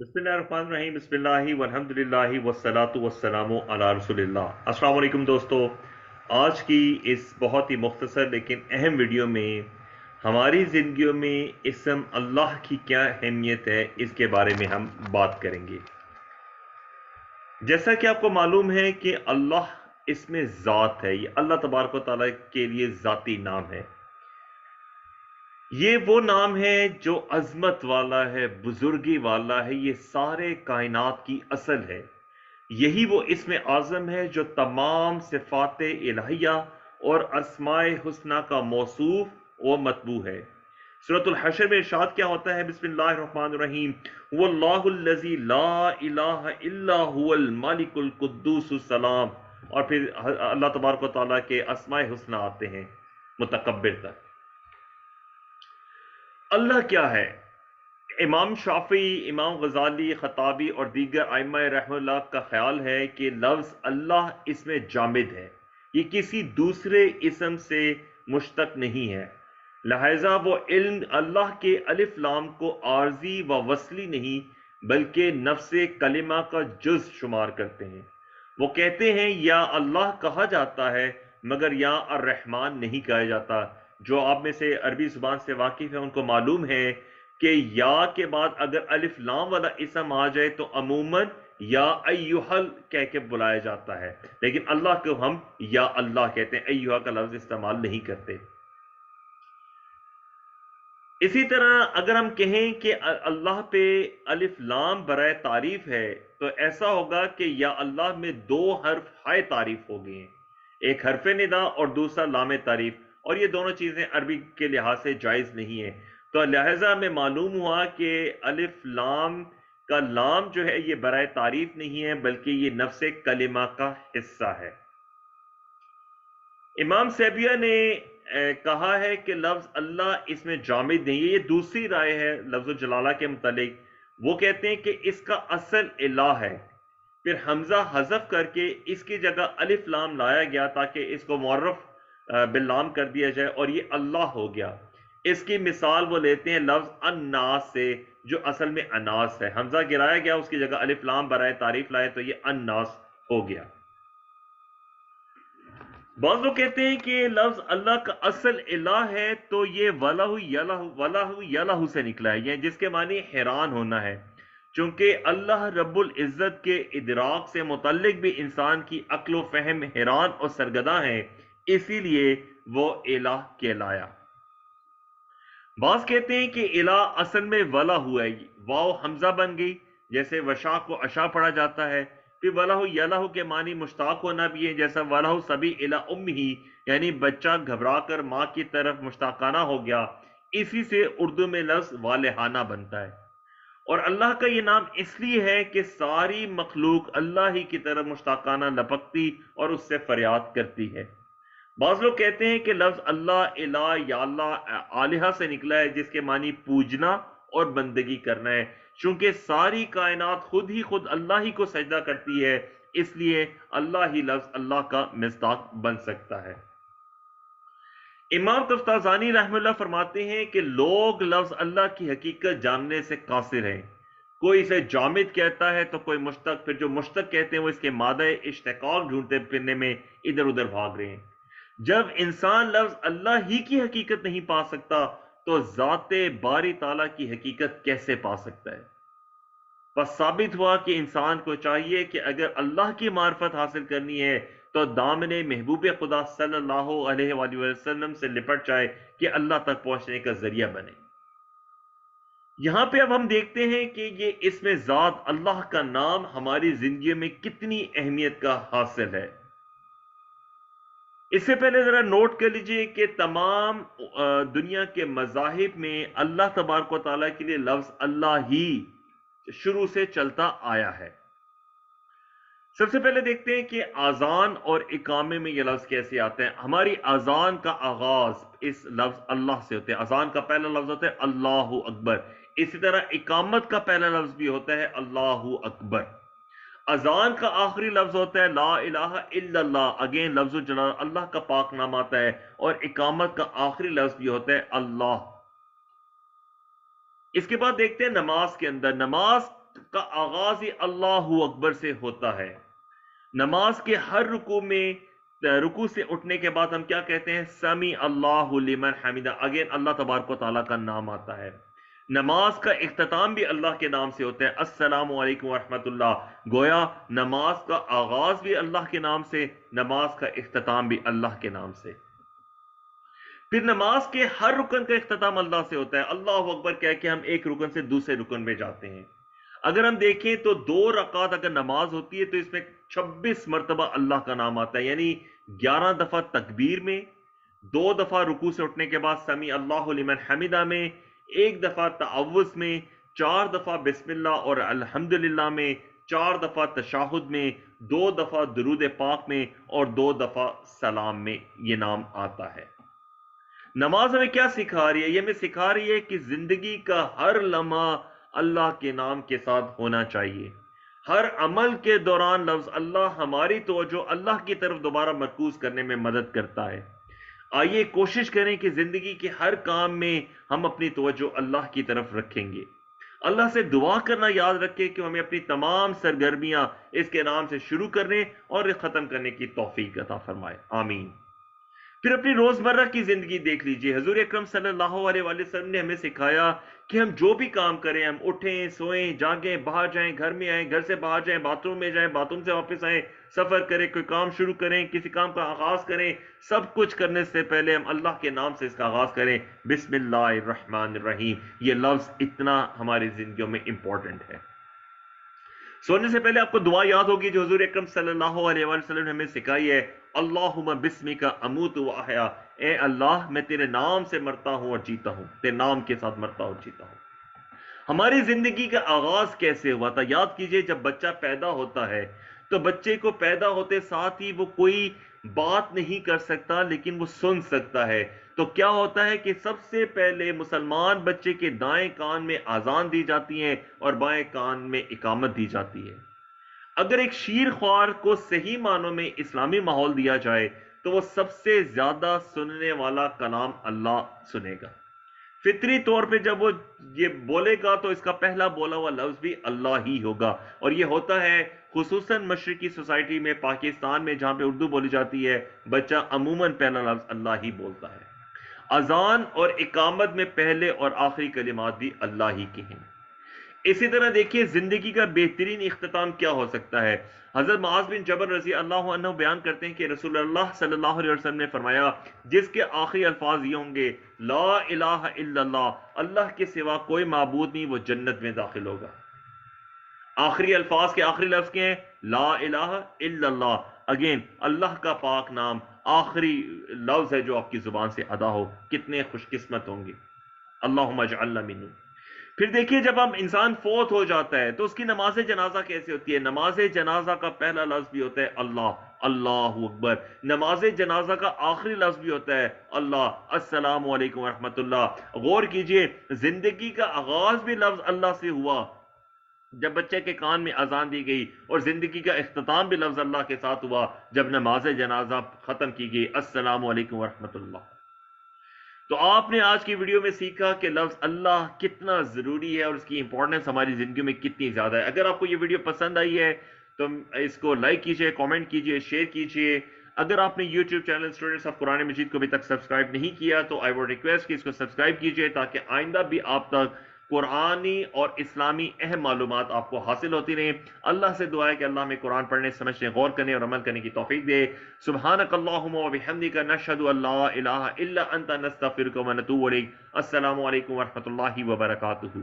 बिस्मिल्लाहिर्रहमानिर्रहीम बिस्मिल्लाहि वल्हम्दुलिल्लाहि वस्सलातु वस्सलामु अला रसूलिल्लाह। अस्सलाम वालेकुम दोस्तों, आज की इस बहुत ही मुख्तसर लेकिन अहम वीडियो में हमारी ज़िंदगियों में इसम अल्लाह की क्या अहमियत है इसके बारे में हम बात करेंगे। जैसा कि आपको मालूम है कि अल्लाह इसमें ज़ात है, ये अल्लाह तबारक व तआला के लिए ज़ाती नाम है। ये वो नाम है जो अजमत वाला है, बुजुर्गी वाला है, ये सारे कायनात की असल है। यही वो इसमें आज़म है जो तमाम सिफ़ात इलाहिया और अस्माए हुस्ना का मौसूफ व मतबू है। सूरतुल हशर में इरशाद क्या होता है? बिस्मिल्लाहिर्रहमानिर्रहीम, वल्लाहुल्लज़ी ला इलाहा इल्ला हुवल मालिकुल कुद्दूसुस सलाम। और फिर अल्लाह तबारक व तआला के अस्माए हुस्ना आते हैं मुतकब्बिर तक। अल्लाह क्या है? इमाम शाफी, इमाम गजाली, खताबी और दीगर आइम्मा रहमतुल्लाह का ख्याल है कि लफ्ज़ अल्लाह इसमें जामिद है, ये किसी दूसरे इसम से मुश्तक नहीं है। लिहाजा वो इल्म अल्लाह के अलिफ लाम को आर्जी व वसली नहीं बल्कि नफ्से कलिमा का जुज शुमार करते हैं। वो कहते हैं या अल्लाह कहा जाता है मगर या अर्रहमान नहीं कहा जाता। जो आप में से अरबी जुबान से वाकिफ है उनको मालूम है कि या के बाद अगर अलिफ लाम वाला इसम आ जाए तो अमूमन या अय्युहल कह के बुलाया जाता है, लेकिन अल्लाह को हम या अल्लाह कहते हैं, अय्युहा का लफ्ज इस्तेमाल नहीं करते। इसी तरह अगर हम कहें कि अल्लाह पे अलिफ लाम बराए तारीफ है तो ऐसा होगा कि या अल्लाह में दो हर्फ हाय तारीफ हो गए हैं, एक हरफ निदा और दूसरा लाम तारीफ, और ये दोनों चीजें अरबी के लिहाज से जायज नहीं है। तो लिहाजा में मालूम हुआ कि अलिफ लाम का लाम जो है ये बराए तारीफ नहीं है बल्कि ये नफ्से कलिमा का हिस्सा है। इमाम सेबिया ने कहा है कि लफ्ज अल्लाह इसमें जामिद नहीं है, ये दूसरी राय है लफ्ज जलाला के मुतालिक। वो कहते हैं कि इसका असल इलाह है, फिर हमजा हजफ करके इसकी जगह अलिफ लाम लाया गया ताकि इसको मुअर्रफ बिल्लाम कर दिया जाए और ये अल्लाह हो गया। इसकी मिसाल वो लेते हैं लफ्ज अन्नास से जो असल में अनास है, हमजा गिराया गया उसकी जगह अलिफ लाम बराए तारीफ लाए तो ये अन्नास हो गया। बाज़ लोग कहते हैं कि लफ्ज अल्लाह का असल इलाह है तो ये वलाहु यलाहु से निकला है, जिसके मानी हैरान होना है। चूंकि अल्लाह रब्बुल इज्जत के इदराक से मुतल्लिक भी इंसान की अक्ल व फहम हैरान और सरगदा है, इसीलिए वो इलाह कहलाया। बाज़ कहते हैं कि इलाह असल में वला हुआ है, वाव हमजा बन गई, जैसे वशा को अशा पढ़ा जाता है। फिर वलाहु यलाहु के मानी मुश्ताक होना भी है, जैसा वलाहु सभी इला उम्मी, यानी बच्चा घबरा कर माँ की तरफ मुश्ताकाना हो गया। इसी से उर्दू में लफ्ज वालेहाना बनता है। और अल्लाह का ये नाम इसलिए है कि सारी मखलूक अल्लाह ही की तरफ मुश्ताकाना लपकती और उससे फरियाद करती है। बाज़ लोग कहते हैं कि लफ्ज अल्लाह, इला या अल्लाह आलिहा से निकला है, जिसके मानी पूजना और बंदगी करना है। चूंकि सारी कायनात खुद ही खुद अल्लाह ही को सजदा करती है, इसलिए अल्लाह ही लफ्ज अल्लाह का मिस्दाक बन सकता है। इमाम तफ्ताज़ानी रहमतुल्लाह फरमाते हैं कि लोग लफ्ज अल्लाह की हकीकत जानने से कासिर हैं। कोई इसे जामिद कहता है तो कोई मुश्तक, फिर जो मुश्तक कहते हैं वो इसके मादे इश्तिकाक ढूंढते फिरने में इधर उधर भाग रहे हैं। जब इंसान लफ्ज अल्लाह ही की हकीकत नहीं पा सकता तो ज़ाते बारी ताला की हकीकत कैसे पा सकता है? बस साबित हुआ कि इंसान को चाहिए कि अगर अल्लाह की मार्फत हासिल करनी है तो दामने महबूब खुदा सल्लल्लाहु अलैहि वसल्लम से लिपट जाए कि अल्लाह तक पहुंचने का जरिया बने। यहां पे अब हम देखते हैं कि ये इसमें ज़ात अल्लाह का नाम हमारी जिंदगी में कितनी अहमियत का हासिल है। इससे पहले जरा नोट कर लीजिए कि तमाम दुनिया के मज़ाहिब में अल्लाह तबारक व तआला के लिए लफ्ज अल्लाह ही शुरू से चलता आया है। सबसे पहले देखते हैं कि आजान और इकामे में ये लफ्ज कैसे आते हैं। हमारी आजान का आगाज इस लफ्ज अल्लाह से होता है। आजान का पहला लफ्ज होता है अल्लाहु अकबर। इसी तरह इकामत का पहला लफ्ज भी होता है अल्लाहु अकबर। अजान का आखिरी लफ्ज होता है ला इलाहा इल्लल्लाह, अगेन लफ्ज जलाल अल्लाह का पाक नाम आता है। और इकामत का आखिरी लफ्ज भी होता है अल्लाह। इसके बाद देखते हैं नमाज के अंदर। नमाज کا آغاز ہی اللہ اکبر سے ہوتا ہے. نماز کے ہر رکوع سے اٹھنے کے بعد ہم کیا کہتے ہیں؟ سمی اللہ لمن حمیدہ. اگین اللہ تبارک و تعالیٰ کا نام آتا ہے. نماز کا اختتام بھی اللہ کے نام سے ہوتا ہے. السلام علیکم ورحمۃ اللہ. گویا نماز کا آغاز بھی اللہ کے نام سے، نماز کا اختتام بھی اللہ کے نام سے. پھر نماز کے ہر رکن کا اختتام اللہ سے ہوتا ہے. اللہ اکبر کہہ کے ہم ایک رکن سے دوسرے رکن میں جاتے ہیں. اگر ہم دیکھیں تو 2 رکعت اگر نماز ہوتی ہے تو اس میں 26 مرتبہ اللہ کا نام آتا ہے، یعنی 11 دفعہ تکبیر میں، 2 دفعہ رکوع سے اٹھنے کے بعد سمی اللہ لمن حمیدہ میں، 1 دفعہ تعوذ میں، 4 دفعہ بسم اللہ اور الحمدللہ میں، 4 دفعہ تشہد میں، 2 دفعہ درود پاک میں اور 2 دفعہ سلام میں یہ نام آتا ہے. نماز ہمیں کیا سکھا رہی ہے؟ یہ ہمیں سکھا رہی ہے کہ زندگی کا ہر لمحہ اللہ کے نام کے ساتھ ہونا چاہیے. ہر عمل کے دوران لفظ اللہ ہماری توجہ اللہ کی طرف دوبارہ مرکوز کرنے میں مدد کرتا ہے. آئیے کوشش کریں کہ زندگی کے ہر کام میں ہم اپنی توجہ اللہ کی طرف رکھیں گے. اللہ سے دعا کرنا یاد رکھیں کہ ہمیں اپنی تمام سرگرمیاں اس کے نام سے شروع کرنے اور ختم کرنے کی توفیق عطا فرمائے. آمین. پھر اپنی روزمرہ کی زندگی دیکھ لیجئے. حضور اکرم صلی اللہ علیہ وسلم نے ہمیں سکھایا کہ ہم جو بھی کام کریں، ہم اٹھیں، سوئیں، جاگیں، باہر جائیں، گھر میں آئیں، گھر سے باہر جائیں، باتھ روم میں جائیں، باتھ روم سے واپس آئیں، سفر کریں، کوئی کام شروع کریں، کسی کام کا آغاز کریں، سب کچھ کرنے سے پہلے ہم اللہ کے نام سے اس کا آغاز کریں. بسم اللہ الرحمن الرحیم. یہ لفظ اتنا ہماری زندگیوں میں امپورٹنٹ ہے. سونے سے پہلے آپ کو دعا یاد ہوگی جو حضور اکرم صلی اللہ علیہ وسلم نے ہمیں سکھائی ہے. اللہم بسمک اموت و احیا. اے اللہ میں تیرے نام سے مرتا ہوں اور جیتا ہوں، تیرے نام کے ساتھ مرتا ہوں اور جیتا ہوں. ہماری زندگی کا آغاز کیسے ہوا تھا؟ یاد کیجئے جب بچہ پیدا ہوتا ہے تو بچے کو پیدا ہوتے ساتھ ہی وہ کوئی بات نہیں کر سکتا لیکن وہ سن سکتا ہے. تو کیا ہوتا ہے کہ سب سے پہلے مسلمان بچے کے دائیں کان میں اذان دی جاتی ہے اور بائیں کان میں اقامت دی جاتی ہے. اگر ایک شیر خوار کو صحیح معنوں میں اسلامی ماحول دیا جائے تو وہ سب سے زیادہ سننے والا کلام اللہ سنے گا. فطری طور پہ جب وہ یہ بولے گا تو اس کا پہلا بولا ہوا لفظ بھی اللہ ہی ہوگا. اور یہ ہوتا ہے خصوصاً مشرقی سوسائٹی میں، پاکستان میں جہاں پہ اردو بولی جاتی ہے، بچہ عموماً پہلا لفظ اللہ ہی بولتا ہے. اذان اور اقامت میں پہلے اور آخری کلمات بھی اللہ ہی کے ہیں. اسی طرح دیکھیے زندگی کا بہترین اختتام کیا ہو سکتا ہے. حضرت معاذ بن جبل رضی اللہ عنہ بیان کرتے ہیں کہ رسول اللہ صلی اللہ علیہ وسلم نے فرمایا جس کے آخری الفاظ یہ ہوں گے لا الہ الا اللہ، اللہ کے سوا کوئی معبود نہیں، وہ جنت میں داخل ہوگا. آخری الفاظ کے آخری لفظ کے ہیں لا الہ الا اللہ. اگین اللہ کا پاک نام آخری لفظ ہے جو آپ کی زبان سے ادا ہو. کتنے خوش قسمت ہوں گے. اللہم اجعلنا منہم. پھر دیکھیے جب ہم انسان فوت ہو جاتا ہے تو اس کی نماز جنازہ کیسے ہوتی ہے؟ نماز جنازہ کا پہلا لفظ بھی ہوتا ہے اللہ، اللہ اکبر. نماز جنازہ کا آخری لفظ بھی ہوتا ہے اللہ، السلام علیکم ورحمۃ اللہ. غور کیجئے زندگی کا آغاز بھی لفظ اللہ سے ہوا جب بچے کے کان میں اذان دی گئی، اور زندگی کا اختتام بھی لفظ اللہ کے ساتھ ہوا جب نماز جنازہ ختم کی گئی السلام علیکم ورحمۃ اللہ. تو آپ نے آج کی ویڈیو میں سیکھا کہ لفظ اللہ کتنا ضروری ہے اور اس کی امپورٹنس ہماری زندگی میں کتنی زیادہ ہے. اگر آپ کو یہ ویڈیو پسند آئی ہے تو اس کو لائک کیجئے، کامنٹ کیجئے، شیئر کیجئے. اگر آپ نے یوٹیوب چینل اسٹوڈنٹس آف قرآن مجید کو ابھی تک سبسکرائب نہیں کیا تو آئی ووڈ ریکویسٹ کہ اس کو سبسکرائب کیجئے تاکہ آئندہ بھی آپ تک قرآنی اور اسلامی اہم معلومات آپ کو حاصل ہوتی رہیں. اللہ سے دعا ہے کہ اللہ ہمیں قرآن پڑھنے، سمجھنے، غور کرنے اور عمل کرنے کی توفیق دے. سبحانک اللہم و بحمدک نشہد ان لا الہ الا انت نستغفرک و نتوب الیک. السلام علیکم ورحمۃ اللہ وبرکاتہ.